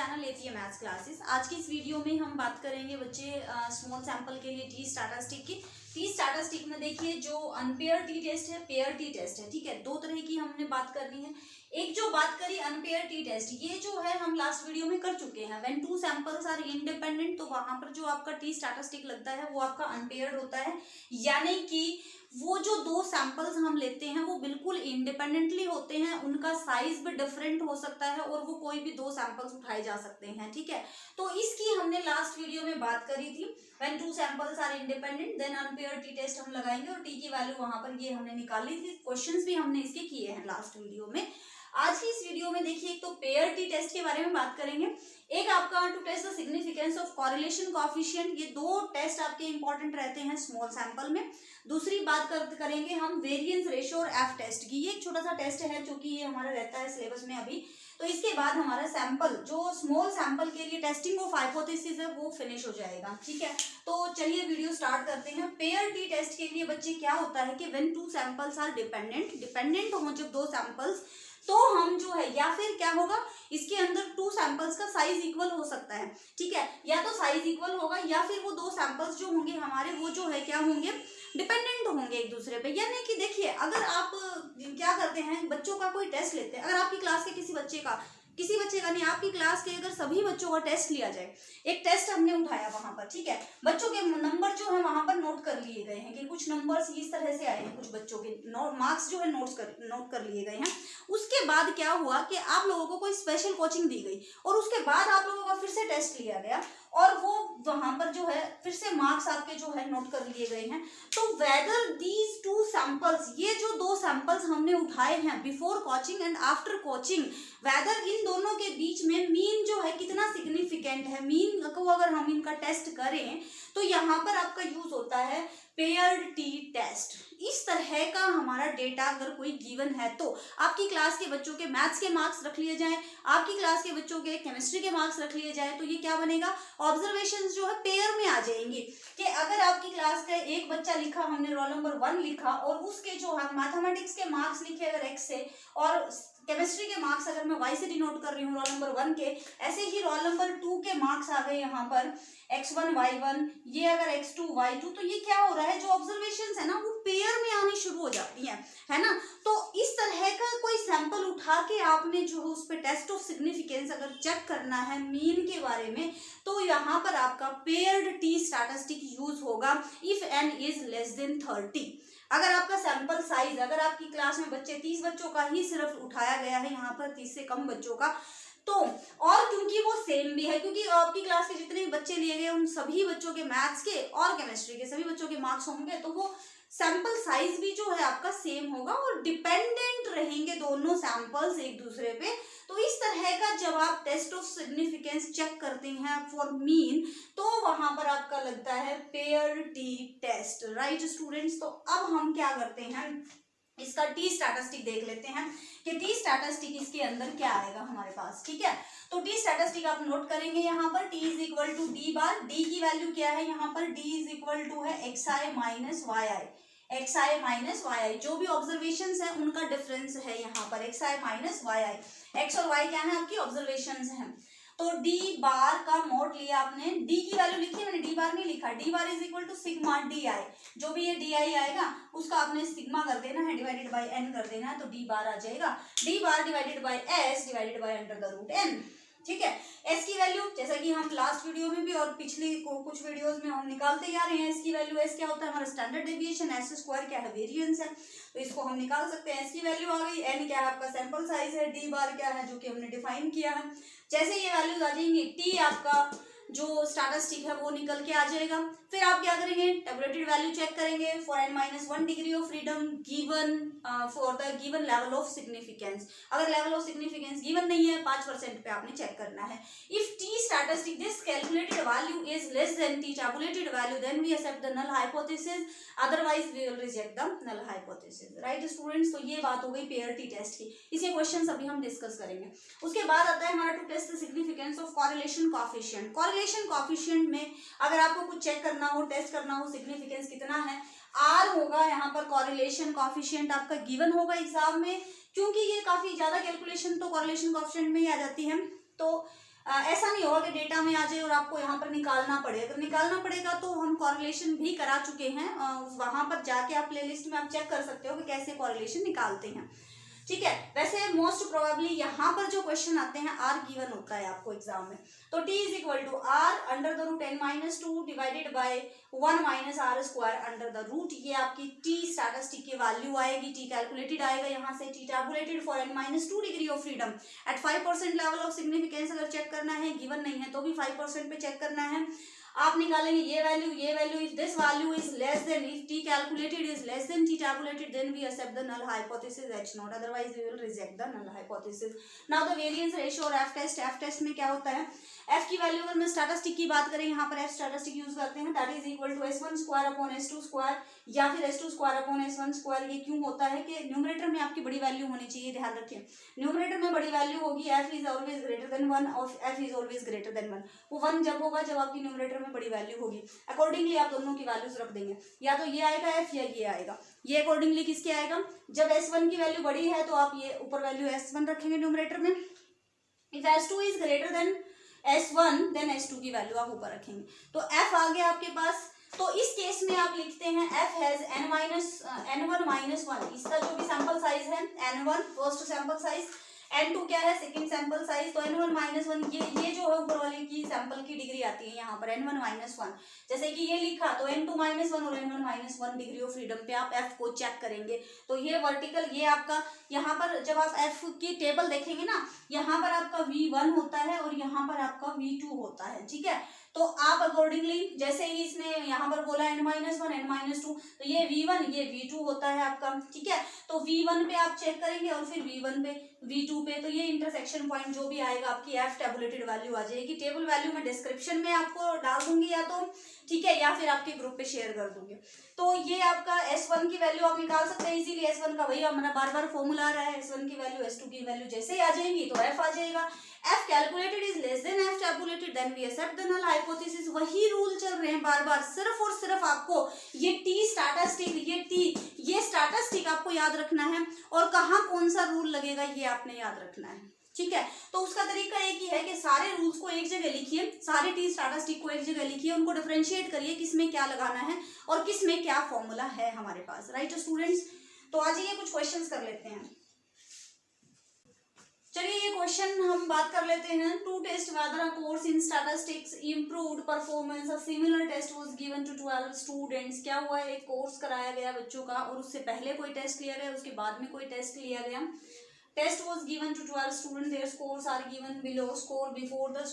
Channel लेती है maths classes. आज की इस वीडियो में हम बात करेंगे बच्चे स्मॉल सैंपल के लिए टी स्टैटिस्टिक की। टी स्टैटिस्टिक में देखिए जो अनपेयर टी टेस्ट है, पेयर टी टेस्ट है, ठीक है। दो तरह की हमने बात करनी है। एक जो बात करी अनपेयर टी टेस्ट, ये जो है हम लास्ट वीडियो में कर चुके हैं। When two samples are independent, तो वहां पर जो आपका टी स्टैटिस्टिक लगता है वो आपका अनपेयर्ड होता है, यानी कि वो जो दो सैंपल्स हम लेते हैं वो बिल्कुल इंडिपेंडेंटली होते हैं, उनका साइज भी डिफरेंट हो सकता है और वो कोई भी दो सैंपल्स उठाए जा सकते हैं, ठीक है। तो इसकी हमने लास्ट वीडियो में बात करी थी। When two samples are independent then unpaired T test हम लगाएंगे और टी की वैल्यू वहां पर ये हमने निकाली थी। क्वेश्चंस भी हमने इसके किए हैं लास्ट वीडियो में। आज की इस वीडियो में देखिए एक तो पेयर टी टेस्ट के बारे में बात करेंगे, एक आपका to test the significance of correlation coefficient. ये दो टेस्ट आपके इंपॉर्टेंट रहते हैं स्मॉल सैंपल में। दूसरी बात करेंगे हम वेरिएंस रेशियो और एफ टेस्ट की। ये एक छोटा सा टेस्ट है जो कि ये हमारा रहता है सिलेबस में अभी। तो इसके बाद हमारा सैंपल जो स्मॉल सैंपल के लिए टेस्टिंग ऑफ हाइपोथेसिस है वो फिनिश हो जाएगा, ठीक है। तो चलिए वीडियो स्टार्ट करते हैं। पेयर टी टेस्ट के लिए बच्चे क्या होता है कि when two samples are dependent हो जब दो सैंपल्स, तो हम जो है या फिर क्या होगा इसके अंदर टू सैंपल्स का साइज इक्वल हो सकता है, ठीक है। या तो साइज इक्वल होगा या फिर वो दो सैंपल्स जो होंगे हमारे वो जो है क्या होंगे, डिपेंडेंट होंगे एक दूसरे पे। यानी कि देखिए अगर आप क्या करते हैं, बच्चों का कोई टेस्ट लेते हैं, अगर आपकी क्लास के किसी बच्चे का नहीं, आपकी क्लास के अगर सभी बच्चों का टेस्ट लिया जाए, एक टेस्ट हमने उठाया वहां पर, ठीक है। बच्चों के नंबर जो है वहां पर नोट कर लिए गए हैं कि कुछ नंबर्स इस तरह से आए हैं, कुछ बच्चों के मार्क्स जो है नोट कर लिए गए हैं। उसके बाद क्या हुआ कि आप लोगों को कोई स्पेशल कोचिंग दी गई और उसके बाद आप लोगों का फिर से टेस्ट लिया गया और वो वहां पर जो है फिर से मार्क्स आपके जो है नोट कर लिए गए हैं। तो वेदर दीज टू सैंपल्स, ये जो दो सैंपल्स हमने उठाए हैं before coaching and after coaching, whether इन दोनों के बीच में मीन जो है कितना सिग्निफिकेंट है, मीन को अगर हम इनका टेस्ट करें तो यहाँ पर आपका यूज होता है पेयर्ड टी टेस्ट। इस तरह का हमारा डेटा अगर कोई गिवन है तो आपकी क्लास के बच्चों के मैथ्स के मार्क्स रख लिए जाएं, आपकी क्लास के बच्चों के केमिस्ट्री के मार्क्स रख लिए जाएं, तो ये क्या बनेगा, ऑब्जर्वेशंस जो है पेयर में आ जाएंगे। कि अगर आपकी क्लास का एक बच्चा लिखा, हमने रोल नंबर 1 लिखा और उसके जो है मैथमेटिक्स के मार्क्स लिखे अगर x से और केमिस्ट्री के मार्क्स अगर मैं y से डिनोट कर रही हूँ रोल नंबर 1 के, ऐसे ही रोल नंबर 2 के मार्क्स आ गए यहाँ पर x1 y1, ये अगर x2 y2, तो ये क्या हो रहा है, जो ऑब्जर्वेशंस है ना वो पेयर में आनी शुरू हो जाती है ना। तो इस तरह का कोई सैंपल उठा के आपने जो उस पर टेस्ट ऑफ सिग्निफिकेंस अगर चेक करना है मीन के बारे में, तो यहाँ पर आपका पेयर्ड टी स्टैटिस्टिक यूज होगा if n is less then 30। अगर आपका सैंपल साइज, अगर आपकी क्लास में बच्चे 30 बच्चों का ही सिर्फ उठाया गया है, यहाँ पर 30 से कम बच्चों का, तो और क्योंकि वो सेम भी है, क्योंकि आपकी क्लास के जितने भी बच्चे लिए गए उन सभी बच्चों के मैथ्स के और केमिस्ट्री के सभी बच्चों के मार्क्स होंगे, तो वो सैंपल साइज भी जो है आपका सेम होगा और डिपेंडेंट रहेंगे दोनों सैंपल्स एक दूसरे पे। तो इस तरह का जब आप टेस्ट ऑफ सिग्निफिकेंस चेक करते हैं फॉर मीन, तो वहां पर आपका लगता है pair T test, right students. तो अब हम क्या करते हैं, इसका टी स्टैटिस्टिक देख लेते हैं कि टी स्टैटिस्टिक इसके अंदर क्या आएगा हमारे पास, ठीक है। तो टी स्टैटिस्टिक आप नोट करेंगे यहाँ पर t is equal to D bar, D की वैल्यू क्या है यहाँ पर, d इज इक्वल टू है xi माइनस yi, जो भी ऑब्जर्वेशंस है उनका डिफरेंस है यहाँ पर xi माइनस yi। x और y क्या है आपकी ऑब्जर्वेशंस हैं। तो d बार का मोड लिया आपने, d की वैल्यू लिखी है, मैंने d बार नहीं लिखा, d bar is equal to sigma di, जो भी ये di आएगा उसका आपने सिग्मा कर देना है, डिवाइडेड बाय n कर देना है, तो d बार आ जाएगा, d bar divided by s divided by under the root n, ठीक है। s की वैल्यू जैसा कि हम लास्ट वीडियो में भी और पिछली कुछ वीडियोस में हम निकालते जा रहे हैं, s की वैल्यू, s क्या होता है हमारा स्टैंडर्ड डेविएशन, s स्क्वायर क्या है वेरिएंस है, तो इसको हम निकाल सकते हैं। s की वैल्यू आ गई, n क्या है आपका सैंपल साइज है, d बार क्या है जो कि हमने डिफाइन किया है। जैसे ये वैल्यूज आ जाएंगी, t आपका जो स्टैटिस्टिक है वो निकल के आ जाएगा। फिर आप क्या करेंगे, टेबुलेटेड वैल्यू चेक करेंगे for n-1 degree of freedom given for the given level of significance. अगर लेवल ऑफ सिग्निफिकेंस गिवन नहीं है 5% पे आपने चेक करना है। If T statistic this calculated value is less than T tabulated value, then we accept the null hypothesis, otherwise we will reject the null hypothesis, right students. तो ये बात हो गई पेयर टी टेस्ट की, इसके questions अभी हम discuss करेंगे। उसके बाद आता है हमारा to test the significance of correlation coefficient. Correlation coefficient में अगर आपको कुछ चेक करना हो, टेस्ट करना हो सिग्निफिकेंस कितना है, R होगा यहाँ पर कोरिलेशन कोएफिशिएंट आपका गिवन होगा एग्जाम में, क्योंकि ये काफी ज्यादा कैलकुलेशन तो कोरिलेशन कोएफिशिएंट में ही आ जाती है। तो ऐसा नहीं होगा कि डेटा में आ जाए और आपको यहाँ पर निकालना पड़े। अगर निकालना पड़ेगा तो हम कॉरिलेशन भी करा चुके हैं, वहां पर जाके आप प्लेलिस्ट में आप चेक कर सकते हो कि कैसे कॉरिलेशन निकालते हैं, ठीक है। वैसे मोस्ट प्रोबेबली यहाँ पर जो क्वेश्चन आते हैं आर गिवन होता है आपको एग्जाम में, तो T is equal to R under the root n minus 2 divided by 1 minus R square under the root, ये आपकी टी स्टैटिस्टिक की वैल्यू आएगी। टी कैलकुलेटेड आएगा यहाँ से, T tabulated for n minus 2 degree of freedom at 5% level of significance, अगर check करना है, गिवन नहीं है तो भी 5% पे चेक करना है। आप निकालेंगे ये value, if this value is less than, if T calculated is less than T tabulated, then we accept the null hypothesis H not, otherwise we will reject the null hypothesis. Now the variance ratio और F test में क्या होता है, F की value अगर मैं statistic की बात करें, यहाँ पर एफ स्टैटिस्टिक यूज करते हैं, that is equal to S1 square upon S2 square या फिर S2 square upon S1 square. ये क्यों होता है कि न्यूमरेटर में आपकी बड़ी वैल्यू होनी चाहिए, ध्यान रखें, न्यूमरेटर में बड़ी वैल्यू होगी, f is always greater than 1 और f is always greater than 1, वो 1 जब होगा जब आपकी न्यूमरेटर में बड़ी वैल्यू होगी। अकॉर्डिंगली आप दोनों की वैल्यूज रख देंगे, या तो ये आएगा f या ये आएगा, ये अकॉर्डिंगली किसके आएगा, जब S1 की वैल्यू बड़ी है तो आप ये ऊपर वैल्यू S1 रखेंगे न्यूमरेटर में, if S2 is greater than S1 then S2 की वैल्यू आप ऊपर रखेंगे, तो f आ गया आपके पास। तो इस केस में आप लिखते हैं f हैज n1 माइनस 1, इसका जो भी सैंपल साइज है n1 first sample size, n2 क्या है सेकंड सैंपल साइज, तो n1 माइनस 1 ये जो है ऊपर वाले की सैंपल की डिग्री आती है यहाँ पर n1 माइनस 1, जैसे कि ये लिखा तो n2 माइनस 1 और n1 minus 1 degree of freedom पे आप f को चेक करेंगे। तो ये वर्टिकल, ये आपका यहाँ पर जब आप f की टेबल देखेंगे ना, यहाँ पर आपका v1 होता है और यहाँ पर आपका v2 होता है, ठीक है। तो आप अकॉर्डिंगली जैसे ही इसने यहाँ पर बोला n माइनस 1 n माइनस 2, तो ये v1 ये v2 होता है आपका, ठीक है। तो v1 पे आप चेक करेंगे और फिर v1 पे v2 पे, तो ये इंटरसेक्शन पॉइंट जो भी आएगा आपकी f टेबुलेटेड वैल्यू आ जाएगी। टेबल वैल्यू मैं डिस्क्रिप्शन में आपको डाल दूंगी या तो, ठीक है, या फिर आपके ग्रुप पे शेयर कर दूंगी। तो ये आपका S1 की वैल्यू आप निकाल सकते हैं इजीली, S1 का वही हमारा बार बार फॉर्मूला आ रहा है, S1 की वैल्यू S2 की वैल्यू जैसे ही आ जाएंगी तो f आ जाएगा। f calculated is less than f tabulated, then we accept the null hypothesis, वही रूल चल रहे हैं बार बार, सिर्फ और सिर्फ आपको ये टी स्टैटिस्टिक, ये स्टैटिस्टिक आपको याद रखना है और कहाँ कौन सा रूल लगेगा ये आपने याद रखना है, ठीक है। तो उसका तरीका एक ही है कि सारे रूल्स को एक जगह लिखिए, सारे टी स्टैटिस्टिक को एक जगह लिखिए, उनको डिफरेंशिएट करिए किस में क्या लगाना है और किस में क्या फॉर्मूला है हमारे पास, राइट स्टूडेंट्स। तो आज ये कुछ क्वेश्चंस कर लेते हैं। चलिए ये क्वेश्चन हम बात कर लेते हैं। To test whether a course in statistics improved performance, a similar test was given to 12 students. क्या हुआ है, एक कोर्स कराया गया बच्चों का और उससे पहले कोई टेस्ट लिया गया, उसके बाद में कोई टेस्ट लिया गया। Test was given to 12 students, their scores are given below, score before the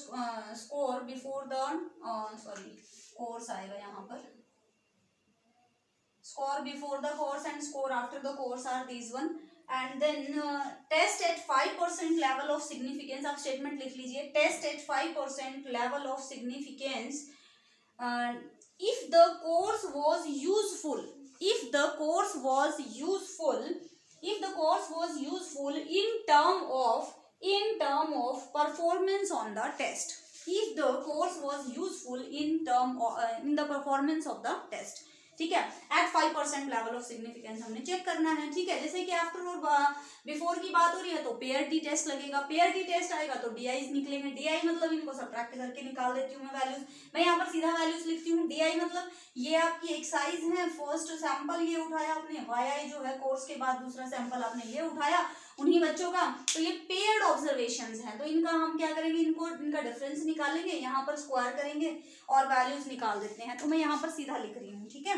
course आएगा यहाँ पर, score before the course and score after the course are these one, and then test at 5% level of significance, आप statement लिख लीजिए, test at 5% level of significance if the course was useful, if the course was useful in term of performance on the test, if the course was useful in the performance of the test, ठीक है। Eight 5% level of significance हमने check करना है, ठीक है। जैसे कि after और बिफोर की बात हो रही है तो पेयर टी टेस्ट लगेगा, पेयर टी टेस्ट आएगा तो डीआईज निकलेंगे, डीआई मतलब इनको सब्ट्रैक्ट करके निकाल देती हूँ मैं वैल्यूज, मैं यहाँ पर सीधा वैल्यूज लिखती हूँ। डीआई मतलब ये आपकी एक साइज है, फर्स्ट सैंपल ये उठाया आपने, वाई जो है कोर्स के बाद दूसरा सैंपल आपने ये उठाया उन्हीं बच्चों का, तो ये पेयर्ड ऑब्जर्वेशंस हैं, तो इनका हम क्या करेंगे, इनका डिफरेंस निकालेंगे, यहाँ पर स्क्वायर करेंगे और वैल्यूज निकाल देते हैं। तो मैं यहाँ पर सीधा लिख रही हूँ, ठीक है।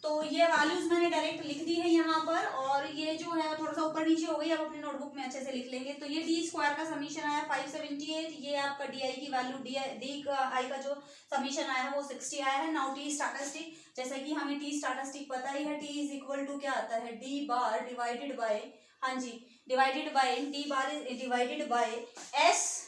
तो ये वैल्यूज मैंने डायरेक्ट लिख दी है यहाँ पर, और ये जो है थोड़ा सा ऊपर नीचे हो गई, अब अपनी नोटबुक में अच्छे से लिख लेंगे। तो ये डी स्क्वायर का समीशन आया 578, ये आपका डी आई की वैल्यू, डी का आई का जो समीशन आया है वो 60 आया है। नाउ टी स्टैटिस्टिक, जैसे कि हमें टी स्टैटिस्टिक पता ही है, टी इज इक्वल टू क्या आता है, डी बार डिवाइडेड बाय, हाँ जी, divided by D bar is divided by S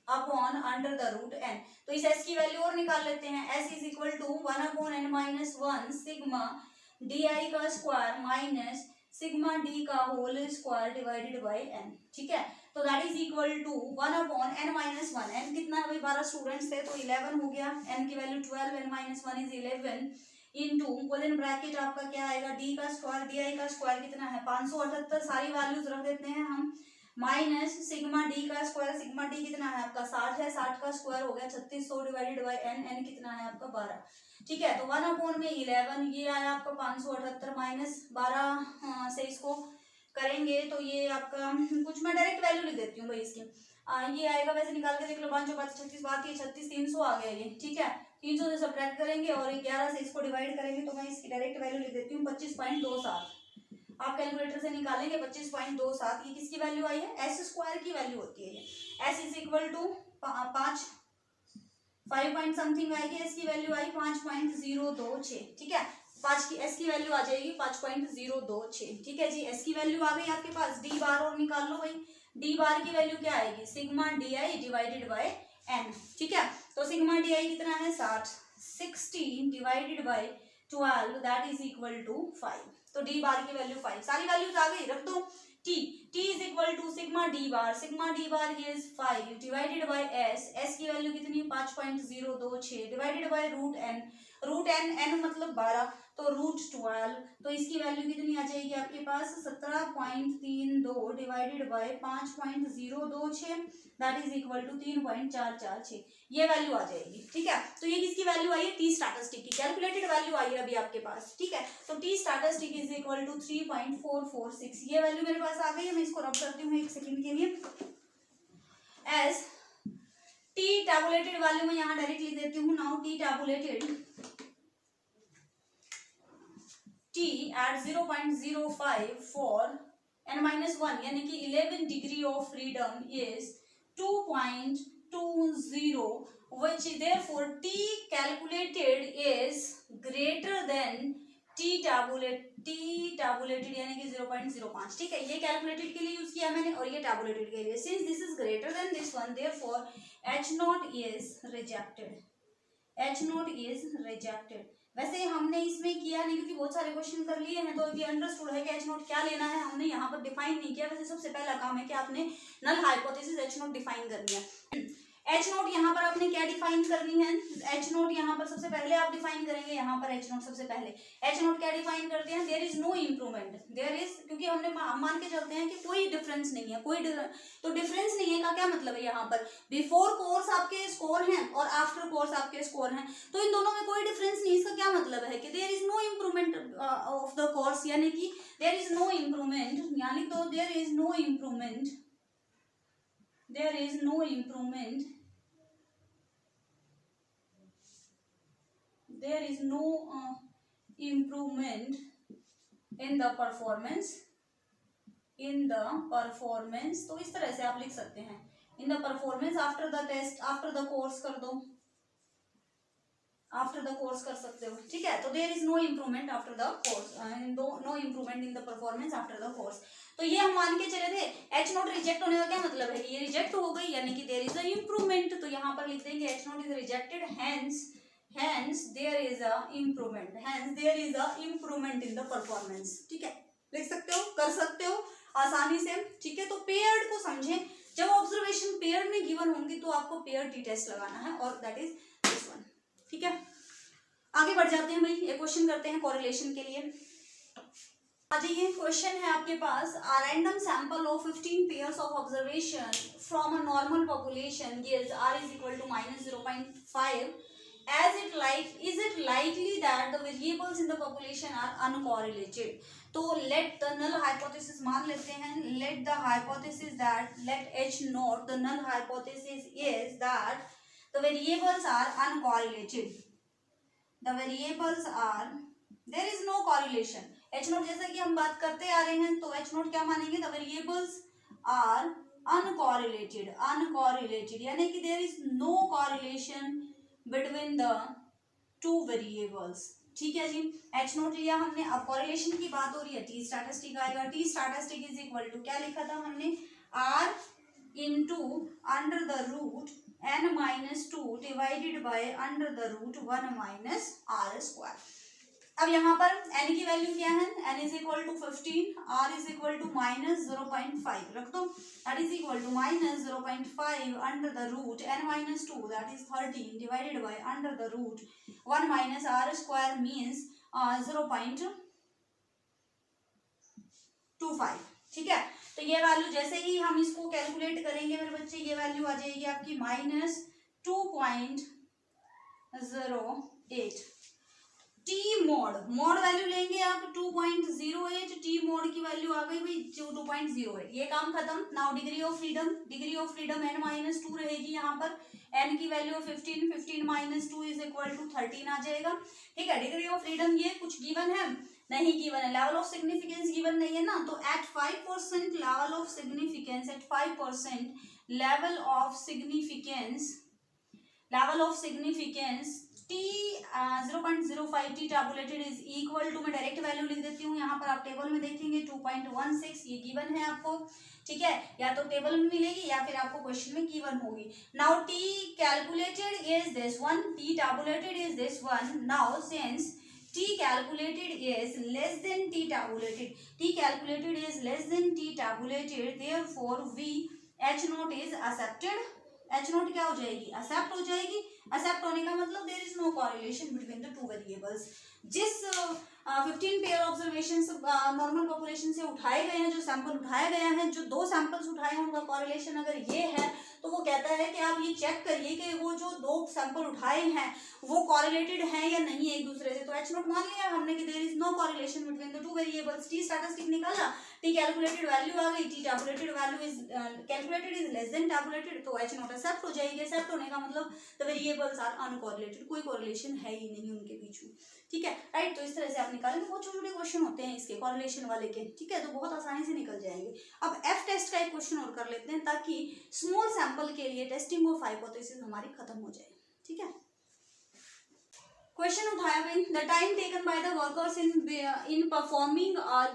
upon under the root N. तो इस एस की वैल्यू और निकाल लेते हैं, S is equal to 1 upon N minus 1 sigma D I का स्क्वायर माइनस सिग्मा डी का whole square divided by N, ठीक है। तो that is equal to 1 upon N minus 1, N कितना है भाई, 12 स्टूडेंट्स थे तो 11 हो गया, एन की value 12, N minus 1 is 11, into within bracket आपका क्या आएगा डी का स्क्वायर, डी आई का स्क्वायर कितना है 578, सारी वैल्यूज रख देते हैं हम, माइनस सिग्मा डी का स्क्वायर, सिग्मा डी कितना है आपका 60 है, 60 का स्क्वायर हो गया 3600 डिवाइडेड बाय एन, एन कितना है आपका 12, ठीक है। तो 1/11 ये आया आपका 578 माइनस 12 से इसको करेंगे तो ये आपका कुछ मैं डायरेक्ट वैल्यू लिख देती हूँ भाई इसकी, ये आएगा, वैसे निकाल के देख लो 5 5 36 बात ये 36 300 आ गया ये, ठीक है। 300 से सब्ट्रैक्ट करेंगे और 11 से इसको डिवाइड करेंगे तो मैं इसकी डायरेक्ट वैल्यू लिख देती हूँ 25.27, आप कैलकुलेटर से निकालेंगे 25.27, ये किसकी वैल्यू आई है एस स्क्वायर की वैल्यू होती है ये, S is equal to 5 point something आएगी, एस की वैल्यू आई 5.026, ठीक है। 5 की एस की वैल्यू आ जाएगी 5.026, ठीक है जी। एस की वैल्यू आ गई आपके पास, डी बार और निकाल लो भाई, डी बार की वैल्यू क्या आएगी sigma D I divided by N, ठीक है। तो सिग्मा डी आई कितना है 60 divided by 12 that is equal to 5, तो डी बार की वैल्यू 5, सारी वैल्यूज आ गई, रख दो। T is equal to sigma D bar is 5 divided by S, S की वैल्यू कितनी 5.026 divided by root N, N मतलब 12 तो रूट 12, तो इसकी वैल्यू कितनी आ जाएगी आपके पास 17.32 divided by 5.026 that is equal to 3.446, ये वैल्यू आ जाएगी, ठीक है। तो ये किसकी वैल्यू आई है टी स्टैटिस्टिक की, कैलकुलेटेड वैल्यू आई है अभी आपके पास, ठीक है। तो T statistic is equal to 3.446, ये वैल्यू मेरे पास आ गई है, मैं इसको रब करती हूँ 1 सेकंड के लिए, एज टी टैबुलेटेड वैल्यू में यहाँ डायरेक्ट लिख देती हूँ, now T tabulated T at 0.05 for n-1 यानी कि 11 degree of freedom is 2.20, which therefore T calculated is greater than T tabulated यानी कि 0.05, ठीक है। ये कैलकुलेटेड के लिए यूज किया मैंने और ये टैबुलेटेड के लिए, since this is greater than this one therefore H0 is rejected, H0 is rejected। वैसे हमने इसमें किया नहीं क्योंकि बहुत सारे क्वेश्चन कर लिए हैं, तो ये अंडरस्टूड है कि एच नोट क्या लेना है, हमने यहाँ पर डिफाइन नहीं किया। वैसे सबसे पहला काम है कि आपने null hypothesis H not define करनी है। एच नोट यहाँ पर आपने क्या डिफाइन करनी है, एच नोट यहाँ पर सबसे पहले आप डिफाइन करेंगे, यहाँ पर एच नोट सबसे पहले एच नोट क्या डिफाइन करते हैं, there is no improvement, there is, क्योंकि हमने मान के चलते हैं कि कोई डिफरेंस नहीं है, तो डिफरेंस नहीं है का क्या मतलब है, यहाँ पर बिफोर कोर्स आपके स्कोर हैं और आफ्टर कोर्स आपके स्कोर हैं, तो इन दोनों में कोई डिफरेंस नहीं। इसका क्या मतलब है कि there is no improvement of the course, यानी कि देयर इज नो इम्प्रूवमेंट, यानी तो there is no improvement, there is no improvement, there is no improvement in the performance, तो इस तरह से आप लिख सकते हैं in the performance after the test, after the course कर दो, आफ्टर द कोर्स कर सकते हो, ठीक है। तो there is no improvement after the course, no improvement in the performance after the course, तो ये हम मान के चले थे। एच नोट रिजेक्ट होने का क्या मतलब है, ये रिजेक्ट हो गई यानी कि देयर इज अ इम्प्रूवमेंट, तो यहाँ पर लिख देंगे H note is rejected, hence there is a improvement in the performance, ठीक है। लिख सकते हो, कर सकते हो आसानी से, ठीक है। तो पेयर्ड को समझें, जब ऑब्जर्वेशन पेयर में गिवन होंगी तो आपको पेयर टी टेस्ट लगाना है और दैट इज दिस वन, ठीक है। आगे बढ़ जाते हैं भाई, एक क्वेश्चन करते हैं कोरिलेशन के लिए। आ जाइए, क्वेश्चन है आपके पास, a random sample of 15 pairs of observation from a normal population gives r is equal to -0.5 is it likely that the variables in the population are uncorrelated? तो let the null hypothesis मान लेते हैं, let the hypothesis that let H naught, the null hypothesis is that the variables are uncorrelated, the variables are, there is no correlation, H naught जैसा कि हम बात करते आ रहे हैं, तो H naught क्या मानेंगे, the variables are uncorrelated यानी कि there is no correlation between the two variables, ठीक है जी। H नोट लिया हमने, अब कोरिलेशन की बात हो रही है, टी स्टैटिस्टिक आएगा, t statistic is equal to क्या लिखा था हमने, r into under the root n-2 divided by under the root 1 - r square, अब यहाँ पर n की वैल्यू क्या है, n is equal to 15, r is equal to minus 0.5 रख दो, that is equal to minus 0.5 under the root n minus 2 that is 13 divided by under the root 1 minus r square means 0.25। ठीक है, तो ये value जैसे ही हम इसको calculate करेंगे मेरे बच्चे, ये वैल्यू आ जाएगी आपकी minus 2.08। T mod, mod value लेंगे आप 2.08, टी मोड की वैल्यू आ गई भाई 2.08। ये काम खत्म। Now degree of freedom, degree of freedom n minus 2 रहेगी यहाँ पर, n की वैल्यू 15, 15 माइनस 2 इज इक्वल टू 13 आ जाएगा। ठीक है, डिग्री ऑफ फ्रीडम ये कुछ गिवन है नहीं, गिवन है। लेवल ऑफ सिग्निफिकेंस गिवन नहीं है ना, तो at 5% level of significance, at 5% level of significance, level of significance t 0.05 t tabulated is equal to, मैं डायरेक्ट वैल्यू लिख देती हूँ यहाँ पर, आप टेबल में देखेंगे 2.16 ये गिवन है आपको। ठीक है, या तो टेबल में मिलेगी या फिर आपको क्वेश्चन में गिवन होगी। Now t calculated is this one, t tabulated is this one. Now since t calculated is less than t tabulated, t calculated is less than t tabulated, therefore v h naught is accepted। h naught क्या हो जाएगी, accept हो जाएगी। Accept होने का मतलब there is no correlation between the two variables. जिस 15 pair observation normal population से उठाए गए हैं, जो सैंपल उठाया गया है, जो 2 सैंपल्स उठाए हैं उनका कोरिलेशन अगर ये है तो वो कहता है कि आप ये चेक करिए कि वो जो 2 सैंपल उठाए हैं वो कोरिलेटेड हैं या नहीं है एक दूसरे से। तो एच नोट मान लिया हमने कि there is no correlation between the two variables. T statistic निकाला, टी कैलकुलेटेड वैल्यू आ गई, t tabulated value is calculated is less than tabulated, तो एच नोट एक्सेप्ट हो जाएगी। एक्सेप्ट होने का मतलब द वेरिएबल्स आर अनकोरिलेटेड, कोई कोरिलेशन है ही नहीं उनके बीच में। ठीक है, राइट। तो इस तरह से आप निकालेंगे, बहुत छोटे छोटे क्वेश्चन होते हैं इसके कोरिलेशन वाले के। ठीक है, तो बहुत आसानी से निकल जाएंगे। अब एफ टेस्ट का एक क्वेश्चन और कर लेते हैं ताकि स्मॉल सैंपल के लिए टेस्टिंग ऑफ हाइपोथेसिस हमारी खत्म हो जाए। ठीक है, क्वेश्चन उठाया भाई, the time taken by the workers in performing a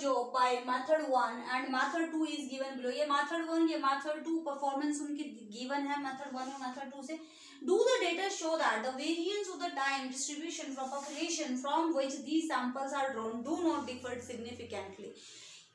job by method 1 and method 2 is given below. ये मेथड 1 ये मेथड 2 परफॉर्मेंस उनकी गिवन है मेथड 1 और मेथड 2 से। Do the data show that the variance of the time distribution from population from which these samples are drawn do not differ significantly?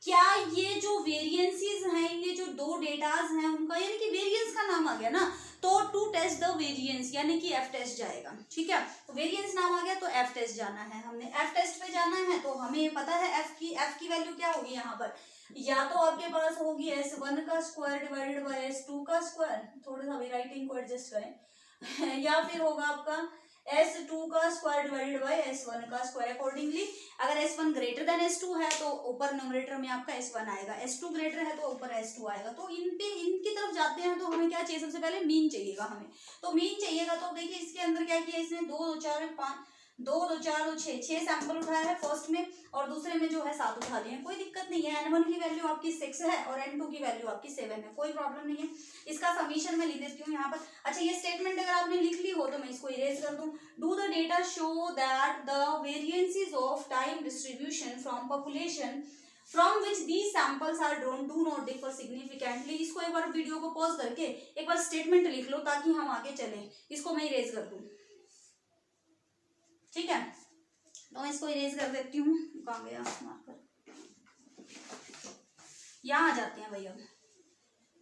क्या ये जो variances हैं, ये जो 2 डेटाज हैं उनका, यानी कि वेरिएंस का नाम आ गया ना, तो टू टेस्ट द वेरिएंस यानी कि एफ टेस्ट जाएगा। ठीक है, तो वेरिएंस नाम आ गया तो एफ टेस्ट जाना है, हमने एफ टेस्ट पे जाना है। तो हमें पता है एफ की वैल्यू क्या होगी यहाँ पर, या तो आपके पास होगी S1 का स्क्वायर डिवाइडेड बाय S2 का स्क्वायर, थोड़ा सा राइटिंग को एडजस्ट करें या फिर होगा आपका S2 का स्क्वायर डिवाइडेड बाय S1 का स्क्वायर। अकॉर्डिंगली अगर S1 ग्रेटर देन S2 है तो ऊपर न्यूमरेटर में आपका S1 आएगा, S2 ग्रेटर है तो ऊपर S2 आएगा। तो इनकी तरफ जाते हैं तो हमें क्या चाहिए, सबसे पहले मीन चाहिएगा हमें। तो मीन चाहिएगा तो देखिए इसके अंदर क्या किया इसने, 2 2 4 5 2 2 4 2 6 सैंपल उठाया है फर्स्ट में, और दूसरे में जो है 7 उठा लिए हैं। कोई दिक्कत नहीं है, N1 की वैल्यू आपकी 6 है और N2 की वैल्यू आपकी 7 है, कोई प्रॉब्लम नहीं है। इसका समीशन मैं लिख देती हूँ यहाँ पर। अच्छा, ये स्टेटमेंट अगर आपने लिख ली हो तो मैं इसको इरेज कर दूँ। Do the data show that the variances of time distribution from population from which these samples are drawn do not differ significantly. इसको एक बार वीडियो को पॉज करके एक बार स्टेटमेंट लिख लो ताकि हम आगे चलें। इसको मैं इरेज कर दूँ, ठीक है, तो मैं इसको इरेज कर देती हूँ। कहाँ गया मार्कर, यहाँ आ जाते हैं भाई। अब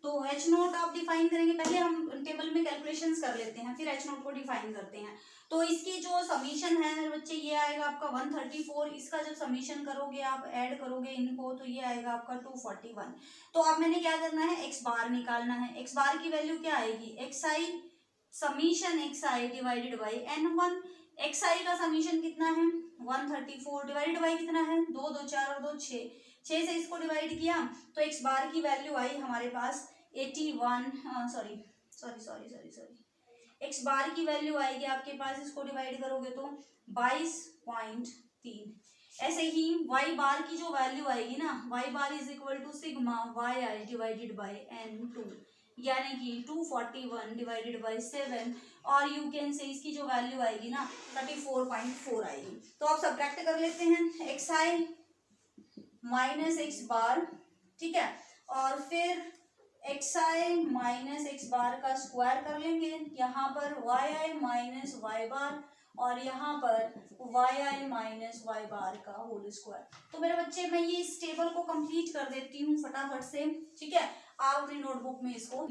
तो एच नोट आप डिफाइन करेंगे, पहले हम टेबल में कैलकुलेशंस कर लेते हैं फिर एच नोट को डिफाइन करते हैं। तो इसकी जो समीशन है मेरे बच्चे ये आएगा आपका 134। इसका जब समीशन करोगे आप ऐड करोगे इनको तो ये आएगा आपका 241। तो अब मैंने क्या करना है, एक्स बार निकालना है। एक्स बार की वैल्यू क्या आएगी, X I summation X I divided by N1। X I का समीशन कितना है 134 डिवाइडेड बाई कितना है 2 2 4 और 2 6 से इसको डिवाइड किया तो एक्स बार की वैल्यू आई हमारे पास 81 एक्स बार की वैल्यू आएगी आपके पास, इसको डिवाइड करोगे तो 22.3। ऐसे ही वाई बार की जो वैल्यू आएगी ना, y bar is equal to sigma Y i divided by N2 यानी कि 241 डिवाइडेड बाई 7, और यू कैन से इसकी जो वैल्यू आएगी ना 34.4 आएगी। तो आप सब्ट्रैक्ट कर लेते हैं एक्स आई माइनस एक्स बार, ठीक है, और फिर x I minus X bar का स्क्वायर कर लेंगे, यहाँ पर वाई आई माइनस वाई बार और यहाँ पर Y I minus Y bar का होल स्क्वायर। तो मेरे बच्चे मैं ये इस टेबल को कंप्लीट कर देती हूँ फटाफट से, ठीक है। आप अपनी नोटबुक में इसको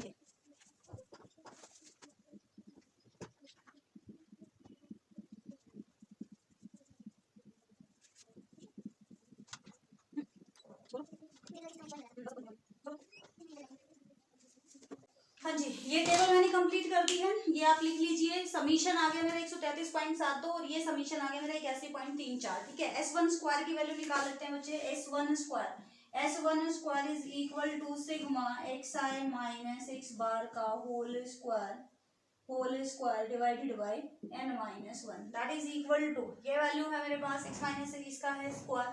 हाँ जी, ये टेबल मैंने कंप्लीट कर दी है। ये आप लिख लीजिए, समीशन आ गया मेरा 133.72 और ये समीशन आ गया मेरा 81.34, ठीक है। S1 स्क्वायर की वैल्यू निकाल लेते हैं बच्चे। S1 square is equal to sigma X I minus X bar का whole square divided by n minus 1 that is equal to, ये वैल्यू है मेरे पास x माइनस इसका है square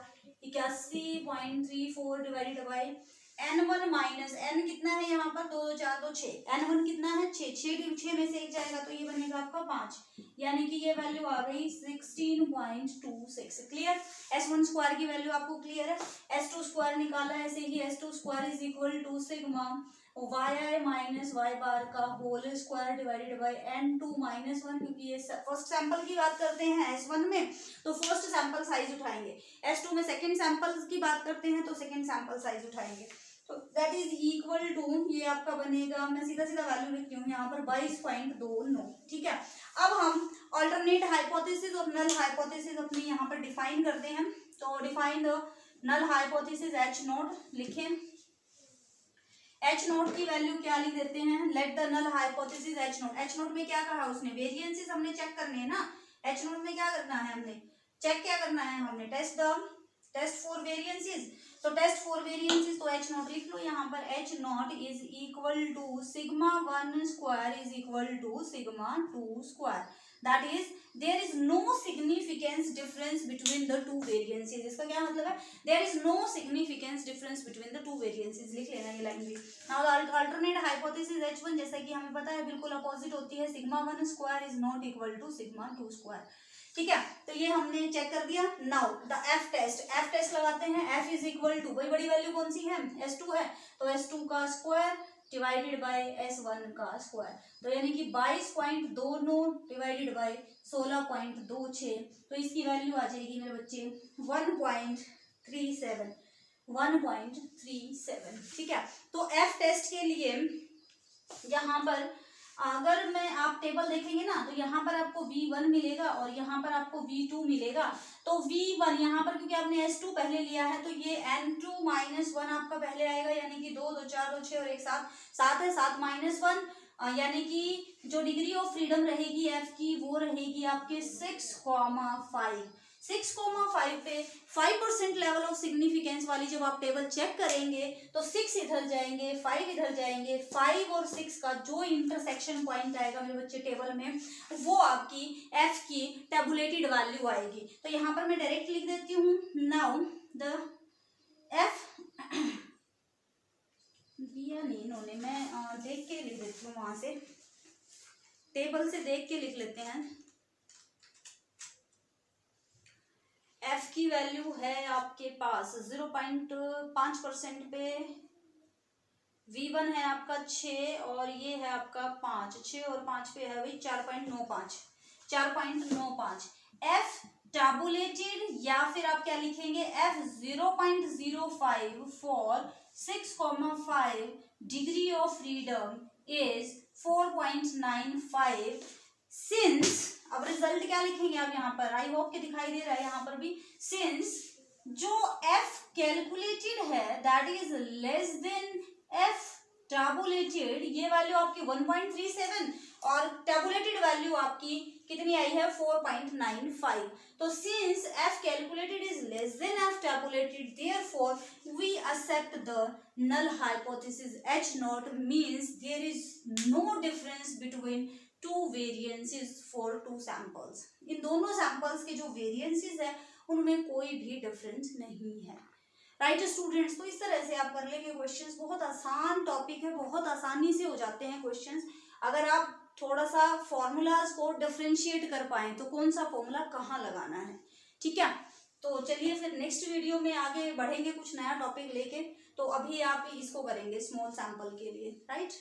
81.34 divided by n1 minus n कितना है यहाँ पर 2 2 4 2 6, n1 कितना है 6, 6 में से एक जाएगा तो ये बनेगा आपका 5, यानी कि ये वैल्यू आ गई 16.26। क्लियर, S1 स्क्वायर की वैल्यू आपको क्लियर है। S2 स्क्वायर निकाला है, ऐसे ही S2 square is equal to sigma Y I minus Y bar का whole square divided by n2 minus 1, क्योंकि ये फर्स्ट सैंपल की बात करते हैं S1 में तो फर्स्ट सैंपल साइज उठाएंगे, S2 में सेकंड सैंपल की बात करते हैं तो सेकंड सैंपल साइज उठाएंगे। तो दैट इज इक्वल टू, ये आपका बनेगा, मैं सीधा सीधा वैल्यू लिखती हूँ यहाँ पर 22.29, ठीक है। अब हम अल्टरनेट हाइपोथेसिस और नल हाइपोथेसिस अपनी यहाँ पर डिफाइन करते हैं। तो define the null hypothesis H naught लिखें। H नोट की वैल्यू क्या लिख देते हैं, let the null hypothesis H naught. H naught में क्या कहा उसने, वेरिएंसेस हमने चेक करने हैं ना। H नोट में क्या करना है हमने, चेक क्या करना है हमने, टेस्ट फॉर वेरिएंसेस। तो टेस्ट फॉर वेरिएंसेस तो H नोट लिख लो यहाँ पर, H naught is equal to sigma 1 square is equal to sigma 2 square, that is there is no significance difference between the two variances. इसका क्या मतलब है, there is no significance difference between the two variances, लिख लेना ये line भी। Now alternate hypothesis H1 जैसा कि हमें पता है बिल्कुल अपोजिट होती है, sigma 1 square is not equal to sigma 2 square, ठीक है। तो ये हमने चेक कर दिया। नाउ द एफ टेस्ट लगाते हैं। एफ इज इक्वल टू, वही बड़ी वैल्यू कौन सी है, S2 है, तो S2 का स्क्वायर डिवाइडेड बाय S1 का स्क्वायर, तो यानी कि 22.29 डिवाइडेड बाय 16.26, तो इसकी वैल्यू आ जाएगी मेरे बच्चे 1.37, ठीक है। तो एफ टेस्ट के लिए यहाँ पर अगर मैं आप टेबल देखेंगे ना तो यहाँ पर आपको V1 मिलेगा और यहाँ पर आपको V2 मिलेगा। तो V1 यहाँ पर क्योंकि आपने S2 पहले लिया है तो ये N2 माइनस 1 आपका पहले आएगा, यानी कि 2 2 4 2 6 और एक साथ 7 है, 7 माइनस 1, यानी कि जो डिग्री ऑफ फ्रीडम रहेगी F की वो रहेगी आपके 6,5 पे 5% लेवल ऑफ सिग्निफिकेंस वाली जब आप टेबल चेक करेंगे तो 6 इधर जाएंगे, 5 इधर जाएंगे, 5 और 6 का जो इंटरसेक्शन पॉइंट आएगा मेरे बच्चे टेबल में वो आपकी एफ की टेबुलेटेड वैल्यू आएगी। तो यहाँ पर मैं डायरेक्ट लिख देती हूँ, नाउ द एफ दिया नहीं इन्होंने, मैं देख के लिख देती हूँ, वहां से टेबल से देख के लिख लेते हैं। एफ की वैल्यू है आपके पास 0.5% पे, V1 है आपका 6 और ये है आपका 5, 6 और 5 पे है भाई 4.95। एफ टैबुलेटेड या फिर आप क्या लिखेंगे, F 0.05 for 6,5 degree of freedom is 4.95 since, अब रिजल्ट क्या लिखेंगे आप यहाँ पर, आई होप के दिखाई दे रहा है यहाँ पर भी, सिंस जो F कैलकुलेटेड है that is less than F tabulated, ये वैल्यू आपकी 1.37 और टैबुलेटेड वैल्यू आपकी कितनी आई है 4.95। तो since F calculated is less than F tabulated therefore we accept the null hypothesis H naught means there is no difference between two variances for two samples। इन दोनों samples के जो variances है उनमें कोई भी डिफरेंस नहीं है। राइट स्टूडेंट्स, तो इस तरह से आप कर लेंगे क्वेश्चंस, बहुत आसान टॉपिक है, बहुत आसानी से हो जाते हैं क्वेश्चंस अगर आप थोड़ा सा फॉर्मूलाज को डिफरेंशिएट कर पाए तो कौन सा फॉर्मूला कहाँ लगाना है, ठीक है। तो चलिए फिर नेक्स्ट वीडियो में आगे बढ़ेंगे कुछ नया टॉपिक लेके, तो अभी आप इसको करेंगे स्मॉल सैंपल के लिए, राइट।